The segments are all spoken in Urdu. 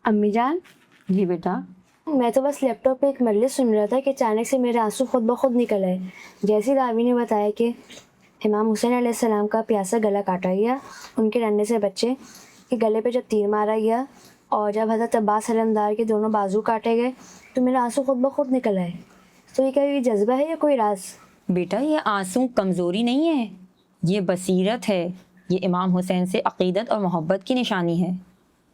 امی جان، جی بیٹا. میں تو بس لیپ ٹاپ پہ ایک مجلس سن رہا تھا کہ اچانک سے میرے آنسو خود بخود نکل آئے. جیسے راوی نے بتایا کہ امام حسین علیہ السلام کا پیاسا گلا کاٹا گیا ان کے ڈنڈے سے بچے کہ گلے پہ جب تیر مارا گیا اور جب حضرت عباس علمدار کے دونوں بازو کاٹے گئے تو میرے آنسو خود بخود نکل آئے. تو یہ کیا یہ جذبہ ہے یا کوئی راز؟ بیٹا یہ آنسو کمزوری نہیں ہے، یہ بصیرت ہے. یہ امام حسین سے عقیدت اور محبت کی نشانی ہے.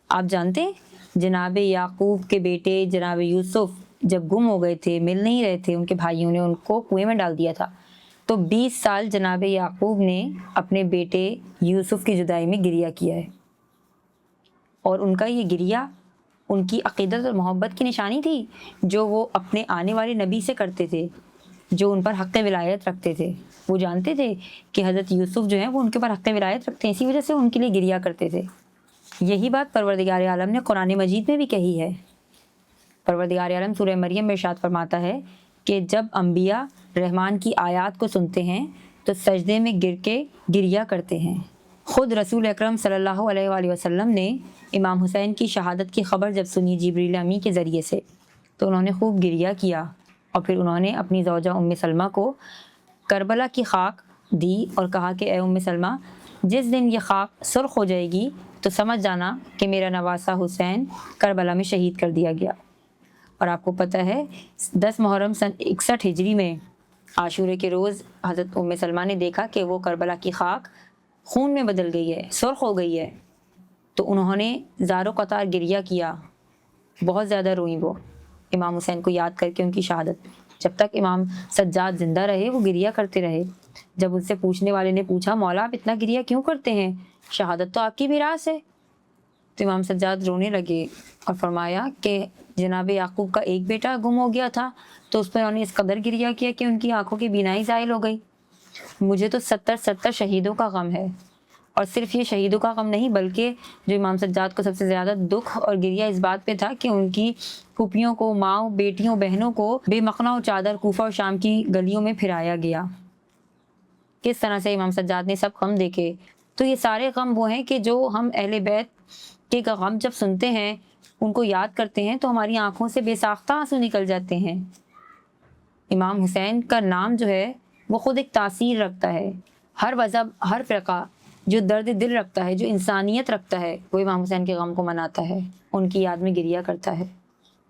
آپ جانتے ہیں جناب یعقوب کے بیٹے جناب یوسف جب گم ہو گئے تھے، مل نہیں رہے تھے، ان کے بھائیوں نے ان کو کنویں میں ڈال دیا تھا. تو 20 سال جناب یعقوب نے اپنے بیٹے یوسف کی جدائی میں گریہ کیا ہے، اور ان کا یہ گریہ ان کی عقیدت اور محبت کی نشانی تھی جو وہ اپنے آنے والے نبی سے کرتے تھے، جو ان پر حق ولایت رکھتے تھے. وہ جانتے تھے کہ حضرت یوسف جو ہیں وہ ان کے پر حق ولایت رکھتے ہیں، اسی وجہ سے ان کے لیے گریہ کرتے تھے. یہی بات پروردگار عالم نے قرآن مجید میں بھی کہی ہے. پروردگار عالم سورہ مریم میں ارشاد فرماتا ہے کہ جب انبیاء رحمان کی آیات کو سنتے ہیں تو سجدے میں گر کے گریہ کرتے ہیں. خود رسول اکرم صلی اللہ علیہ وآلہ وسلم نے امام حسین کی شہادت کی خبر جب سنی جبریل امی کے ذریعے سے تو انہوں نے خوب گریہ کیا، اور پھر انہوں نے اپنی زوجہ ام سلمہ کو کربلا کی خاک دی اور کہا کہ اے ام سلمہ، جس دن یہ خاک سرخ ہو جائے گی تو سمجھ جانا کہ میرا نواسہ حسین کربلا میں شہید کر دیا گیا. اور آپ کو پتہ ہے 10 محرم سن 61 ہجری میں عاشورے کے روز حضرت ام سلمہ نے دیکھا کہ وہ کربلا کی خاک خون میں بدل گئی ہے، سرخ ہو گئی ہے. تو انہوں نے زار و قطار گریہ کیا، بہت زیادہ روئیں وہ امام حسین کو یاد کر کے ان کی شہادت. جب تک امام سجاد زندہ رہے وہ گریہ کرتے رہے. جب ان سے پوچھنے والے نے پوچھا مولا آپ اتنا گریہ کیوں کرتے ہیں، شہادت تو آپ کی میراث ہے، تو امام سجاد رونے لگے اور فرمایا کہ جناب یعقوب کا ایک بیٹا گم ہو گیا تھا تو اس پر انہوں نے اس قدر گریہ کیا کہ ان کی آنکھوں کی بینائی زائل ہو گئی. مجھے تو 70 شہیدوں کا غم ہے، اور صرف یہ شہیدوں کا غم نہیں بلکہ جو امام سجاد کو سب سے زیادہ دکھ اور گریہ اس بات پہ تھا کہ ان کی پھوپھیوں کو، ماؤں، بیٹیوں، بہنوں کو بے مقنع و چادر کوفہ اور شام کی گلیوں میں پھرایا گیا. کس طرح سے امام سجاد نے سب غم دیکھے. تو یہ سارے غم وہ ہیں کہ جو ہم اہل بیت کے غم جب سنتے ہیں، ان کو یاد کرتے ہیں تو ہماری آنکھوں سے بے ساختہ آنسو نکل جاتے ہیں. امام حسین کا نام جو ہے وہ خود ایک تاثیر رکھتا ہے. ہر مذہب، ہر فرقہ جو درد دل رکھتا ہے، جو انسانیت رکھتا ہے، وہ امام حسین کے غم کو مناتا ہے، ان کی یاد میں گریہ کرتا ہے.